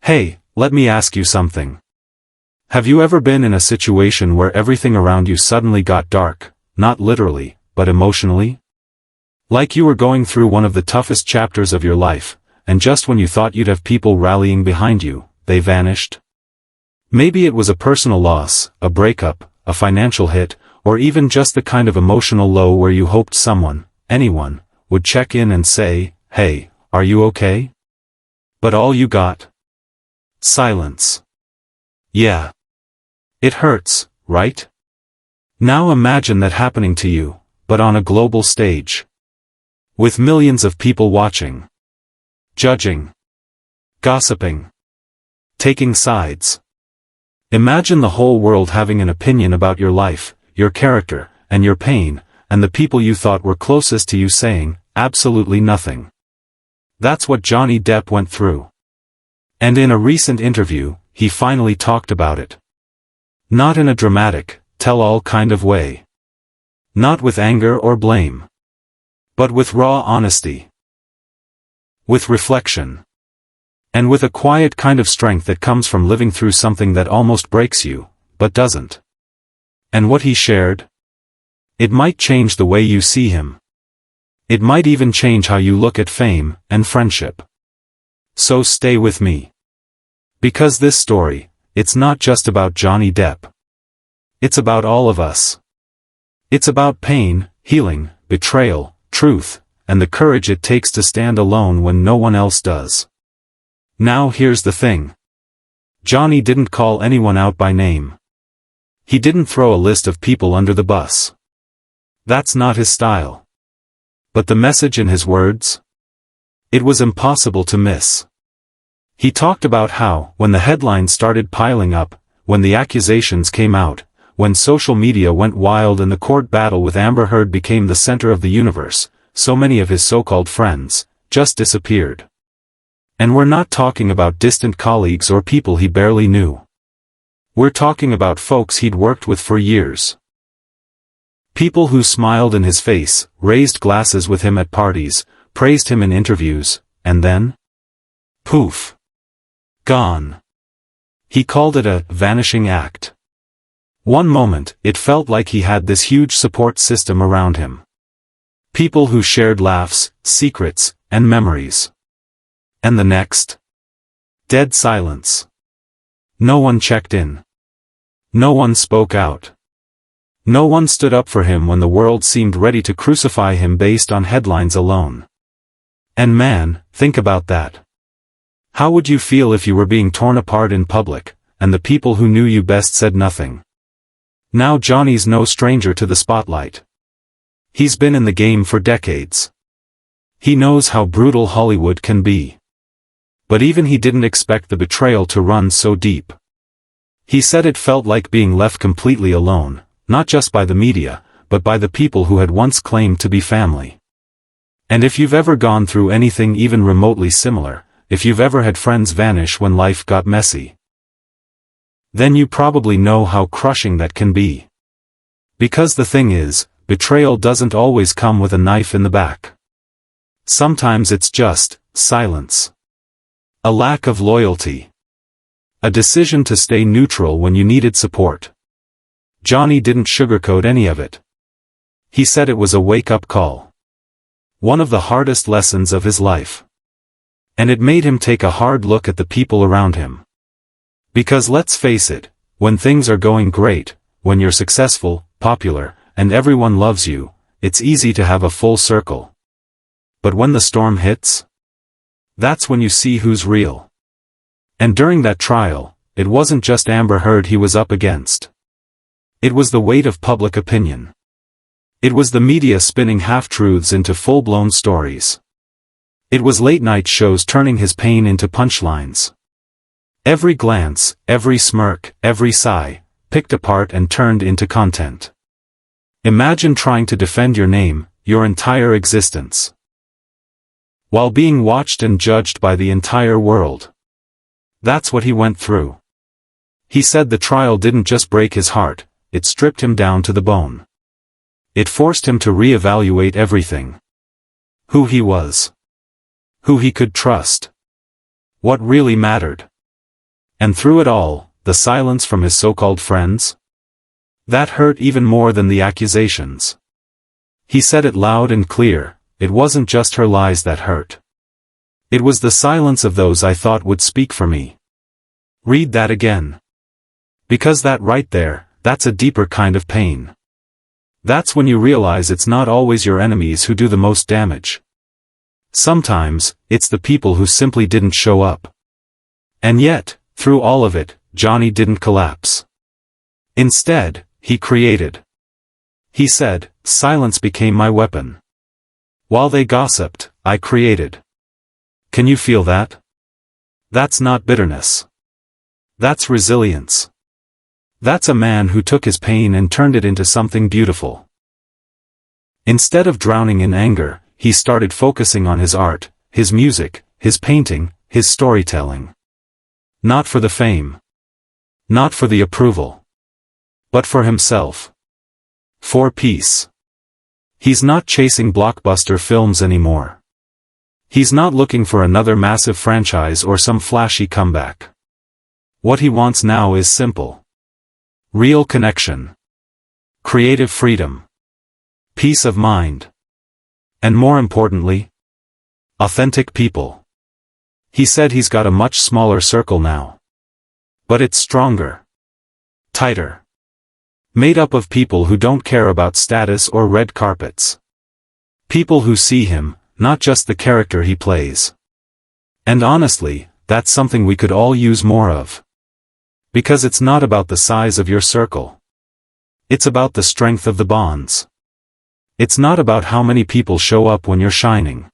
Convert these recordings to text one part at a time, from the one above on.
Hey, let me ask you something. Have you ever been in a situation where everything around you suddenly got dark, not literally, but emotionally? Like you were going through one of the toughest chapters of your life, and just when you thought you'd have people rallying behind you, they vanished? Maybe it was a personal loss, a breakup, a financial hit, or even just the kind of emotional low where you hoped someone, anyone, would check in and say, "Hey, are you okay?" But all you got? Silence. Yeah. It hurts, right? Now imagine that happening to you, but on a global stage. With millions of people watching. Judging. Gossiping. Taking sides. Imagine the whole world having an opinion about your life, your character, and your pain, and the people you thought were closest to you saying, absolutely nothing. That's what Johnny Depp went through. And in a recent interview, he finally talked about it. Not in a dramatic, tell-all kind of way. Not with anger or blame. But with raw honesty. With reflection. And with a quiet kind of strength that comes from living through something that almost breaks you, but doesn't. And what he shared? It might change the way you see him. It might even change how you look at fame and friendship. So stay with me. Because this story, it's not just about Johnny Depp. It's about all of us. It's about pain, healing, betrayal, truth, and the courage it takes to stand alone when no one else does. Now here's the thing. Johnny didn't call anyone out by name. He didn't throw a list of people under the bus. That's not his style. But the message in his words? It was impossible to miss. He talked about how, when the headlines started piling up, when the accusations came out, when social media went wild and the court battle with Amber Heard became the center of the universe, so many of his so-called friends just disappeared. And we're not talking about distant colleagues or people he barely knew. We're talking about folks he'd worked with for years. People who smiled in his face, raised glasses with him at parties, praised him in interviews, and then? Poof. Gone. He called it a vanishing act. One moment, it felt like he had this huge support system around him. People who shared laughs, secrets, and memories. And the next? Dead silence. No one checked in. No one spoke out. No one stood up for him when the world seemed ready to crucify him based on headlines alone. And man, think about that. How would you feel if you were being torn apart in public, and the people who knew you best said nothing? Now Johnny's no stranger to the spotlight. He's been in the game for decades. He knows how brutal Hollywood can be. But even he didn't expect the betrayal to run so deep. He said it felt like being left completely alone, not just by the media, but by the people who had once claimed to be family. And if you've ever gone through anything even remotely similar, if you've ever had friends vanish when life got messy, then you probably know how crushing that can be. Because the thing is, betrayal doesn't always come with a knife in the back. Sometimes it's just silence. A lack of loyalty. A decision to stay neutral when you needed support. Johnny didn't sugarcoat any of it. He said it was a wake-up call. One of the hardest lessons of his life. And it made him take a hard look at the people around him. Because let's face it, when things are going great, when you're successful, popular, and everyone loves you, it's easy to have a full circle. But when the storm hits? That's when you see who's real. And during that trial, it wasn't just Amber Heard he was up against. It was the weight of public opinion. It was the media spinning half-truths into full-blown stories. It was late-night shows turning his pain into punchlines. Every glance, every smirk, every sigh, picked apart and turned into content. Imagine trying to defend your name, your entire existence, while being watched and judged by the entire world. That's what he went through. He said the trial didn't just break his heart, it stripped him down to the bone. It forced him to reevaluate everything. Who he was. Who he could trust. What really mattered. And through it all, the silence from his so-called friends? That hurt even more than the accusations. He said it loud and clear, it wasn't just her lies that hurt. It was the silence of those I thought would speak for me. Read that again. Because that right there, that's a deeper kind of pain. That's when you realize it's not always your enemies who do the most damage. Sometimes, it's the people who simply didn't show up. And yet, through all of it, Johnny didn't collapse. Instead, he created. He said, silence became my weapon. While they gossiped, I created. Can you feel that? That's not bitterness. That's resilience. That's a man who took his pain and turned it into something beautiful. Instead of drowning in anger, he started focusing on his art, his music, his painting, his storytelling. Not for the fame. Not for the approval. But for himself. For peace. He's not chasing blockbuster films anymore. He's not looking for another massive franchise or some flashy comeback. What he wants now is simple. Real connection. Creative freedom. Peace of mind. And more importantly, authentic people. He said he's got a much smaller circle now. But it's stronger. Tighter. Made up of people who don't care about status or red carpets. People who see him, not just the character he plays. And honestly, that's something we could all use more of. Because it's not about the size of your circle. It's about the strength of the bonds. It's not about how many people show up when you're shining.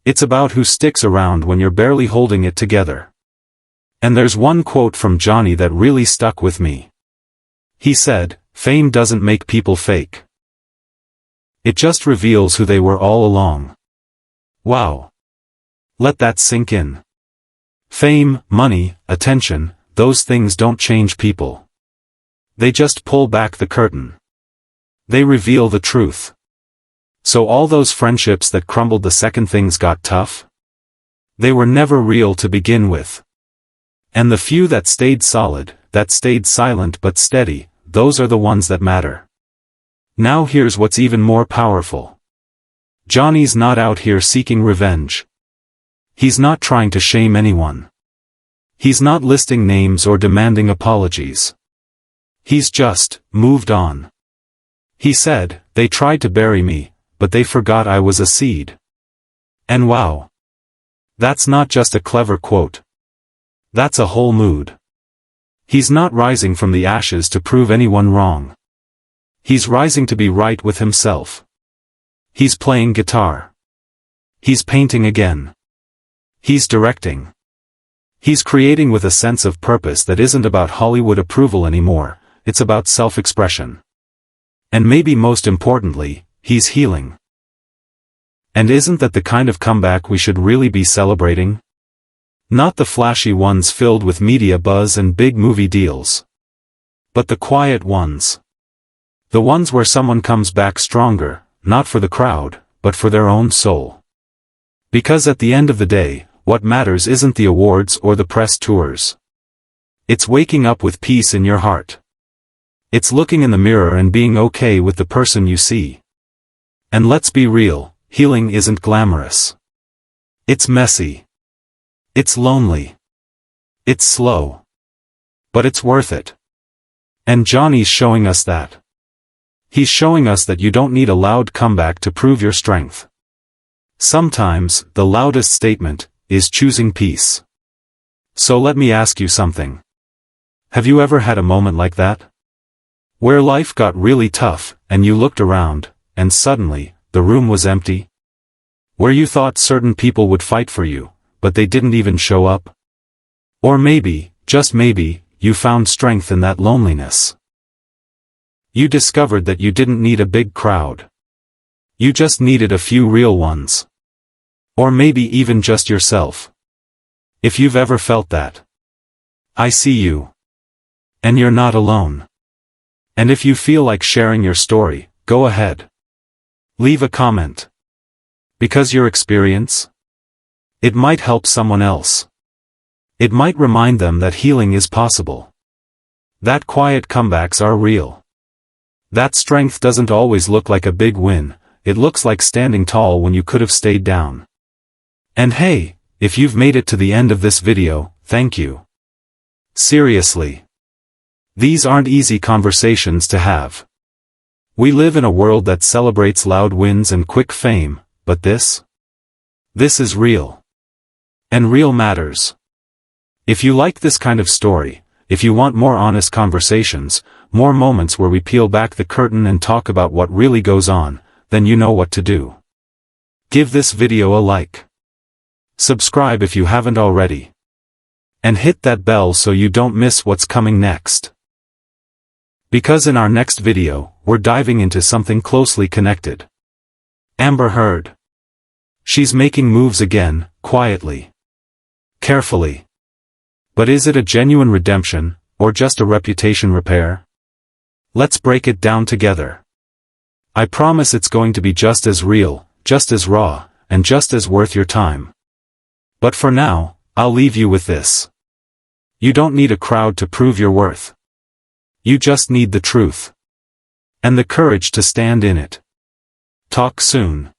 It's about who sticks around when you're barely holding it together. And there's one quote from Johnny that really stuck with me. He said, "Fame doesn't make people fake. It just reveals who they were all along." Wow. Let that sink in. Fame, money, attention, those things don't change people. They just pull back the curtain. They reveal the truth. So all those friendships that crumbled the second things got tough? They were never real to begin with. And the few that stayed solid, that stayed silent but steady, those are the ones that matter. Now here's what's even more powerful. Johnny's not out here seeking revenge. He's not trying to shame anyone. He's not listing names or demanding apologies. He's just moved on. He said, "They tried to bury me, but they forgot I was a seed." And wow. That's not just a clever quote. That's a whole mood. He's not rising from the ashes to prove anyone wrong. He's rising to be right with himself. He's playing guitar. He's painting again. He's directing. He's creating with a sense of purpose that isn't about Hollywood approval anymore, it's about self-expression. And maybe most importantly, he's healing. And isn't that the kind of comeback we should really be celebrating? Not the flashy ones filled with media buzz and big movie deals. But the quiet ones. The ones where someone comes back stronger, not for the crowd, but for their own soul. Because at the end of the day, what matters isn't the awards or the press tours. It's waking up with peace in your heart. It's looking in the mirror and being okay with the person you see. And let's be real, healing isn't glamorous. It's messy. It's lonely. It's slow. But it's worth it. And Johnny's showing us that. He's showing us that you don't need a loud comeback to prove your strength. Sometimes, the loudest statement is choosing peace. So let me ask you something. Have you ever had a moment like that? Where life got really tough, and you looked around, and suddenly, the room was empty? Where you thought certain people would fight for you, but they didn't even show up? Or maybe, just maybe, you found strength in that loneliness. You discovered that you didn't need a big crowd. You just needed a few real ones. Or maybe even just yourself. If you've ever felt that, I see you. And you're not alone. And if you feel like sharing your story, go ahead. Leave a comment. Because your experience? It might help someone else. It might remind them that healing is possible. That quiet comebacks are real. That strength doesn't always look like a big win, it looks like standing tall when you could have stayed down. And hey, if you've made it to the end of this video, thank you. Seriously. These aren't easy conversations to have. We live in a world that celebrates loud wins and quick fame, but this is real. And real matters. If you like this kind of story, if you want more honest conversations, more moments where we peel back the curtain and talk about what really goes on, then you know what to do. Give this video a like. Subscribe if you haven't already. And hit that bell so you don't miss what's coming next. Because in our next video, we're diving into something closely connected. Amber Heard. She's making moves again, quietly. Carefully. But is it a genuine redemption, or just a reputation repair? Let's break it down together. I promise it's going to be just as real, just as raw, and just as worth your time. But for now, I'll leave you with this. You don't need a crowd to prove your worth. You just need the truth. And the courage to stand in it. Talk soon.